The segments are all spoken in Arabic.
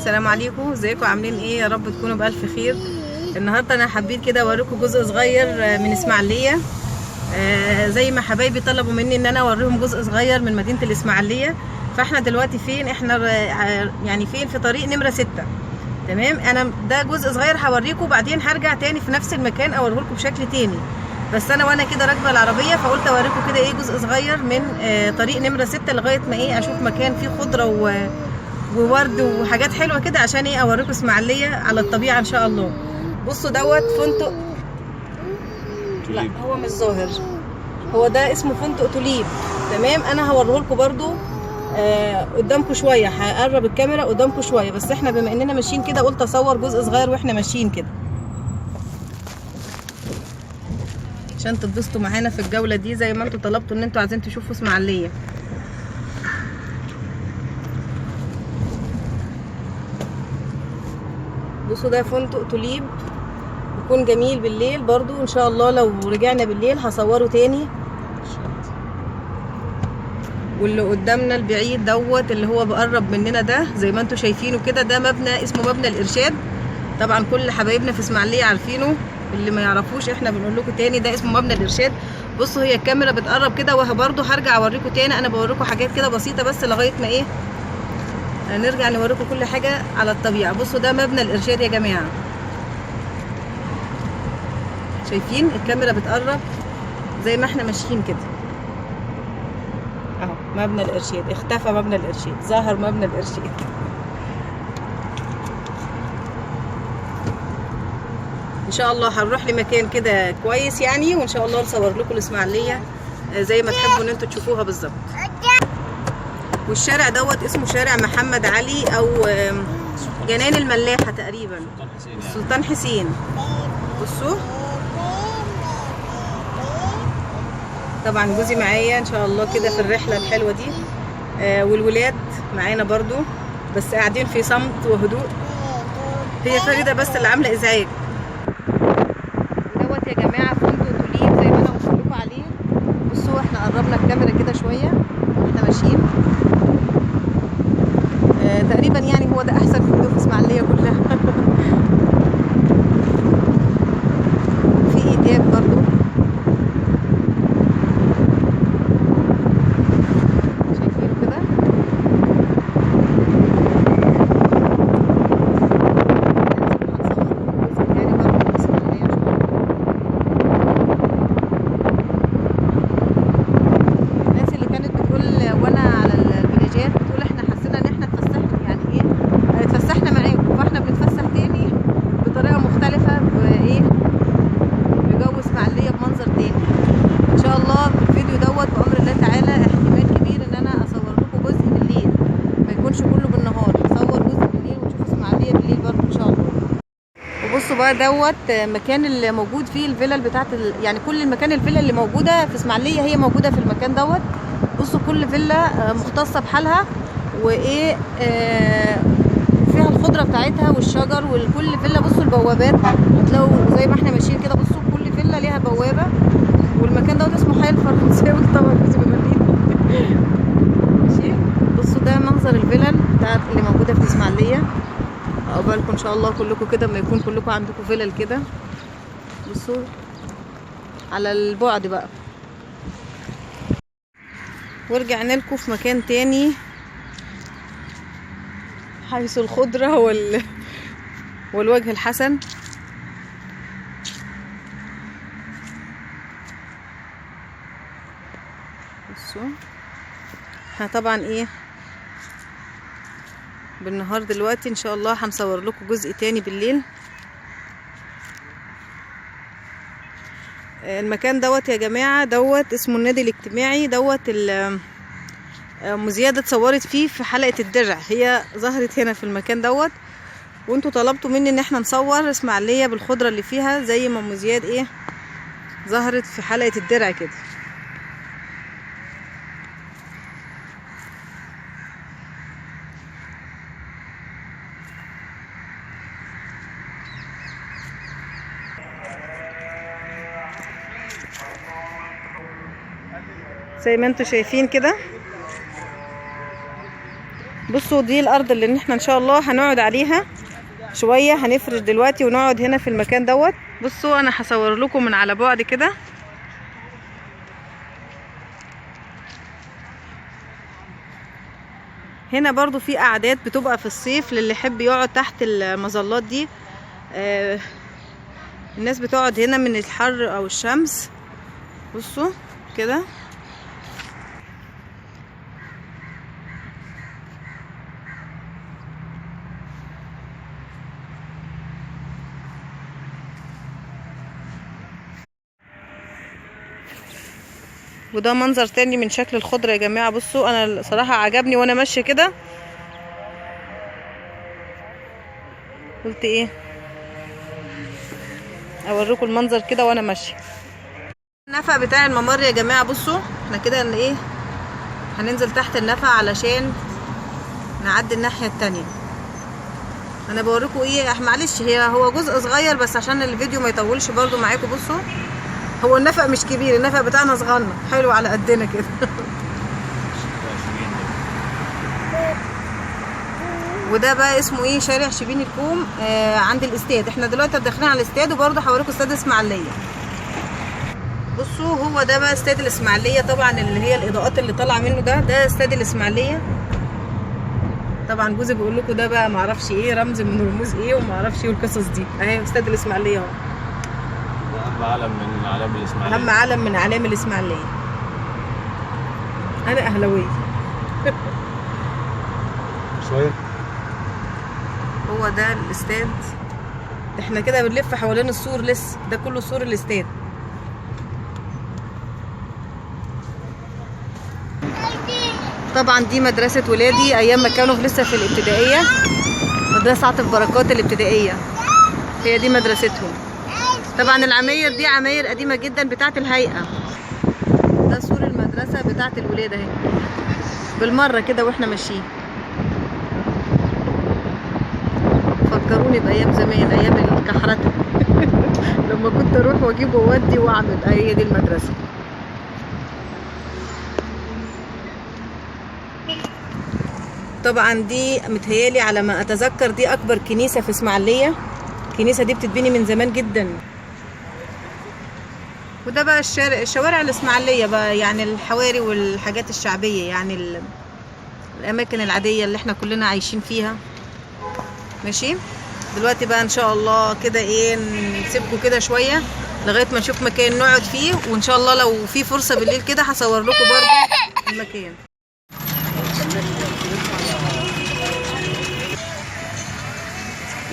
السلام عليكم، ازيكم عاملين ايه؟ يا رب تكونوا بألف خير. النهارده انا حبيت كده اوريكم جزء صغير من اسماعيليه. زي ما حبايبي طلبوا مني ان انا اوريهم جزء صغير من مدينه الاسماعيليه. فاحنا دلوقتي فين؟ احنا يعني فين؟ في طريق نمره 6. تمام. انا ده جزء صغير هوريكم، وبعدين هرجع تاني في نفس المكان اوريه لكم بشكل تاني. بس انا وانا كده راكبه العربيه فقلت اوريكم كده ايه جزء صغير من طريق نمره 6 لغايه ما ايه اشوف مكان فيه خضره وورد وحاجات حلوه كده، عشان ايه اوريكم اسماعيليه على الطبيعه ان شاء الله. بصوا دوت فندق، لا هو مش ظاهر، هو ده اسمه فندق توليب. تمام. انا هوريه لكم برده قدامكم شويه، هقرب الكاميرا قدامكم شويه، بس احنا بما اننا ماشيين كده قلت اصور جزء صغير واحنا ماشيين كده عشان تتبسطوا معانا في الجوله دي زي ما انتوا طلبتوا ان انتوا عايزين تشوفوا اسماعيليه. بصوا ده فندق توليب، يكون جميل بالليل برضو ان شاء الله. لو رجعنا بالليل هصوره تاني. واللي قدامنا البعيد دوت اللي هو بقرب مننا ده زي ما انتوا شايفينه كده، ده مبنى اسمه مبنى الارشاد. طبعا كل حبايبنا في اسماعيليه عارفينه، اللي ما يعرفوش احنا بنقول لكم تاني ده اسمه مبنى الارشاد. بصوا هي الكاميرا بتقرب كده، وبرضو هرجع اوريكم تاني. انا بوريكم حاجات كده بسيطه بس لغايه ما ايه نرجع نوريكم كل حاجه على الطبيعه. بصوا ده مبنى الارشاد يا جماعه، شايفين الكاميرا بتقرب زي ما احنا ماشيين كده اهو. مبنى الارشاد اختفى، مبنى الارشاد ظهر، مبنى الارشاد. ان شاء الله هنروح لمكان كده كويس يعني، وان شاء الله نصور لكم الاسماعيليه زي ما تحبوا ان انتوا تشوفوها بالظبط. والشارع دوت اسمه شارع محمد علي او جنان الملاحه تقريبا، السلطان حسين. بصوا طبعا جوزي معايا ان شاء الله كده في الرحله الحلوه دي، والولاد معانا برضو، بس قاعدين في صمت وهدوء. هي فريده بس اللي عامله ازعاج. دوت يا جماعه فندق توليب زي ما انا قلت لكم عليه. بصوا احنا قربنا الكاميرا كده شويه واحنا ماشيين. تقريبا يعني هو ده احسن فندق في اسماعيليه كلها. في ايتاب برضو، بقى دوت مكان اللي موجود فيه الفيلل بتاعت يعني كل المكان الفيلا اللي موجوده في اسماعيليه هي موجوده في المكان دوت. بصوا كل فيلا مختصه بحالها، وايه فيها الخضره بتاعتها والشجر وكل فيلا. بصوا البوابات هتلاقوا زي ما احنا ماشيين كده، بصوا كل فيلا ليها بوابه. والمكان دوت اسمه حي الفرنساوي طبعا جوزي بيوريني. ماشي. بصوا ده منظر الفيلل بتاعت اللي موجوده في اسماعيليه. عقبالكم ان شاء الله كلكم كده ما يكون كلكم عندكم فيلل كده. بصوا على البعد بقى. ورجعنا لكم في مكان تاني حيث الخضره والوجه الحسن. بصوا احنا طبعا ايه بالنهار دلوقتي ان شاء الله هنصور لكم جزء تاني بالليل. المكان دوت يا جماعه دوت اسمه النادي الاجتماعي دوت. مزيادة اتصورت فيه في حلقه الدرع، هي ظهرت هنا في المكان دوت، وانتوا طلبتوا مني ان احنا نصور اسماعيليه بالخضره اللي فيها زي ما مزياد ايه ظهرت في حلقه الدرع كده. زي ما انتوا شايفين كده بصوا دي الارض اللي احنا ان شاء الله هنقعد عليها شويه، هنفرش دلوقتي ونقعد هنا في المكان دوت. بصوا انا هصور لكم من على بعد كده. هنا برضو في قعدات بتبقى في الصيف للي يحب يقعد تحت المظلات دي. الناس بتقعد هنا من الحر او الشمس. بصوا كده. وده منظر تاني من شكل الخضرة يا جماعة. بصوا انا صراحة عجبني وانا ماشية كده، قلت ايه اوريكم المنظر كده وانا ماشية. النفق بتاع الممر يا جماعة. بصوا احنا كده ايه هننزل تحت النفق علشان نعدي الناحية التانية. انا بوريكم ايه، معلش هو جزء صغير بس عشان الفيديو ما يطولش برضو معاكم. بصوا هو النفق مش كبير، النفق بتاعنا صغنن حلو على قدنا كده. وده بقى اسمه ايه، شارع شبين الكوم عند الاستاد. احنا دلوقتي داخلين على الاستاد وبرضه هوريكم استاد اسماعيليه. بصوا هو ده بقى استاد الاسماعيليه طبعا، اللي هي الاضاءات اللي طالعه منه ده استاد الاسماعيليه. طبعا جوزي بيقول لكم ده بقى معرفش ايه، رمز من رموز ايه ومعرفش ايه والقصص دي. اهي استاد الاسماعيليه اهو، اهم علم من اعلام الاسماعيليه، اهم علم من اعلام الاسماعيليه. انا اهلاويه شويه. هو ده الاستاد. احنا كده بنلف حوالين السور، لسه ده كله سور الاستاد. طبعا دي مدرسة ولادي ايام ما كانوا لسه في الابتدائية، مدرسة عاطف بركات الابتدائية، هي دي مدرستهم. طبعا العماير دي عماير قديمة جدا بتاعت الهيئة. ده سور المدرسة بتاعت الولاد اهي بالمرة كده واحنا ماشيين. فكروني بايام زمان، ايام الكحرته لما كنت اروح واجيب وودي واعمل. هي دي المدرسه. طبعا دي متهيالي على ما اتذكر دي اكبر كنيسه في اسماعيليه. الكنيسه دي بتتبني من زمان جدا. وده بقى الشوارع الاسماعيليه بقى، يعني الحواري والحاجات الشعبيه، يعني الاماكن العاديه اللي احنا كلنا عايشين فيها. ماشي دلوقتي بقى ان شاء الله كده ايه، نسيبكم كده شويه لغايه ما نشوف مكان نقعد فيه، وان شاء الله لو في فرصه بالليل كده هصور لكم برضه المكان.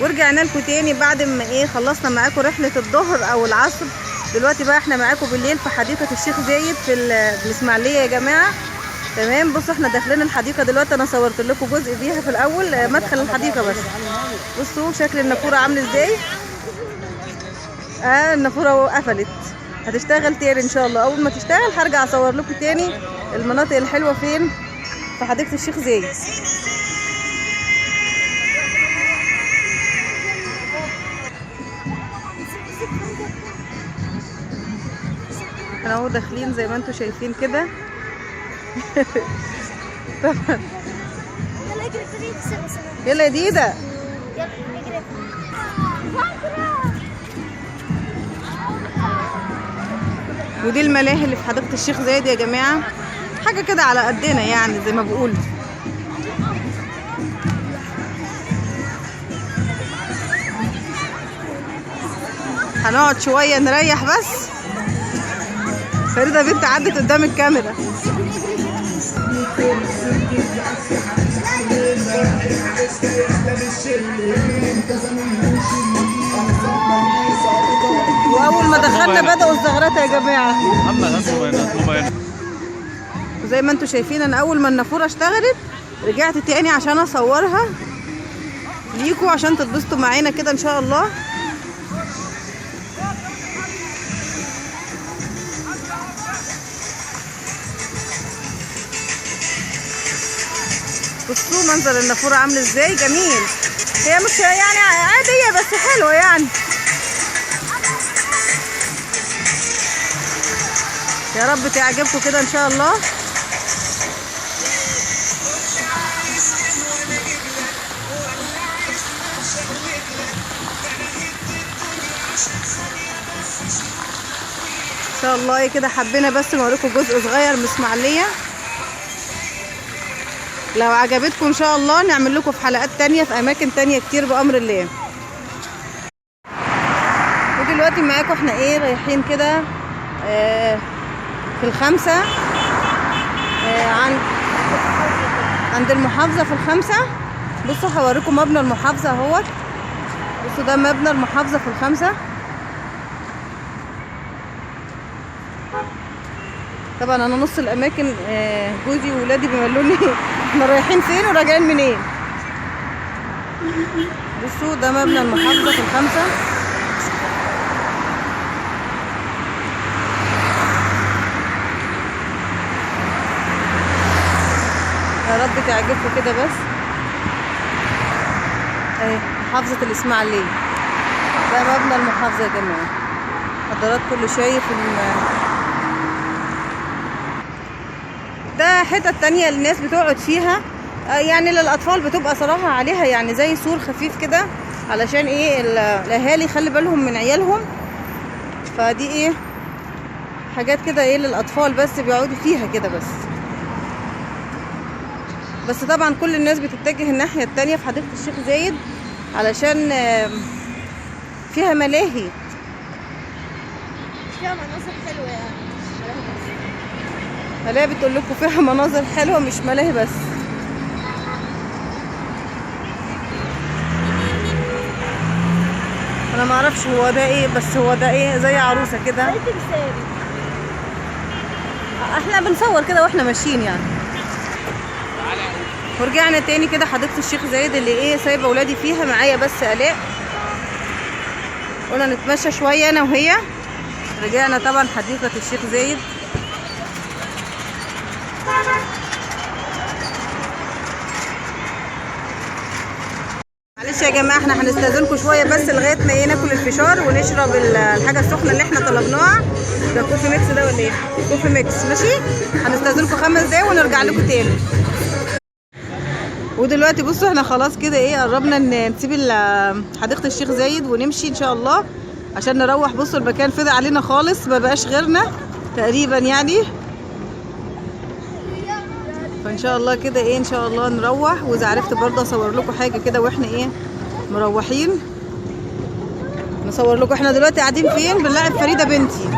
ورجعنا لكم تاني بعد ما ايه خلصنا معاكم رحله الظهر او العصر. دلوقتي بقى احنا معاكم بالليل في حديقه الشيخ زايد في الاسماعيليه يا جماعه. تمام. بصوا احنا داخلين الحديقه دلوقتي، انا صورت لكم جزء فيها في الاول مدخل الحديقه بس. بصوا شكل النافوره عامل ازاي. النافوره قفلت، هتشتغل تاني ان شاء الله. اول ما تشتغل هرجع اصور لكم تاني المناطق الحلوه فين في حديقه الشيخ زايد. احنا اهو داخلين زي ما انتم شايفين كده. طبعا يلا يا ديدا. ودي الملاهي اللي في حديقة الشيخ زايد يا جماعة، حاجة كده على قدنا يعني زي ما بقول. هنقعد شوية نريح بس. فريدة بنت عدت قدام الكاميرا. واول ما دخلنا بدأوا الزغرات يا جماعة. وزي ما انتم شايفين انا اول ما النافورة اشتغلت رجعت تاني عشان اصورها ليكوا عشان تتبسطوا معانا كده ان شاء الله. بصوا منظر النافورة عامل ازاي جميل. هي مش يعني عادية بس حلوة يعني. يا رب تعجبكم كده ان شاء الله. ان شاء الله ايه كده حبينا بس نوريكم جزء صغير من اسماعيليه. لو عجبتكم ان شاء الله نعمل لكم في حلقات تانية في اماكن تانية كتير بامر الله. ودلوقتي معاكم احنا ايه رايحين كده في الخمسة عند المحافظة في الخمسة. بصوا هوريكم مبنى المحافظة اهوت. بصوا ده مبنى المحافظة في الخمسة. طبعا انا نص الاماكن جوزي وولادي بيملوني احنا رايحين فين وراجعين منين. بصوا ده مبنى المحافظة في الخمسة. يا رب تعجبكم كده بس. اهي محافظة الاسماعيلية، ده مبنى المحافظة يا جماعة. حضراتكم اللي شايف ده حتة تانية الناس بتقعد فيها، يعني للأطفال بتبقى صراحة عليها يعني زي سور خفيف كده علشان ايه الأهالي يخلي بالهم من عيالهم. فدي ايه حاجات كده ايه للأطفال بس بيقعدوا فيها كده بس طبعا كل الناس بتتجه الناحية التانية في حديقة الشيخ زايد علشان فيها ملاهي، فيها مناظر حلوة يعني. ملاهي بتقول لكم فيها مناظر حلوة مش ملاهي بس. انا ما اعرفش هو ده ايه، بس هو ده ايه زي عروسة كده. احنا بنصور كده واحنا ماشيين يعني. ورجعنا تاني كده حديقة الشيخ زايد اللي ايه سايبه اولادي فيها معايا بس الاء. قلنا نتمشى شويه انا وهي. رجعنا طبعا حديقة الشيخ زايد. معلش يا جماعه احنا هنستاذنكم شويه بس لغايه ما ايه ناكل الفشار ونشرب الحاجه السخنه اللي احنا طلبناها. ده كوفي ميكس ده ولا ايه؟ كوفي ميكس ماشي. هنستاذنكم 5 دقايق ونرجع لكم تاني. ودلوقتي بصوا احنا خلاص كده ايه قربنا نسيب حديقة الشيخ زايد ونمشي ان شاء الله عشان نروح. بصوا المكان فضى علينا خالص ما بقاش غيرنا تقريبا يعني. فان شاء الله كده ايه ان شاء الله نروح. واذا عرفت برضه اصور لكم حاجة كده واحنا ايه مروحين نصور لكم. احنا دلوقتي قاعدين فين؟ بنلاعب فريدة بنتي.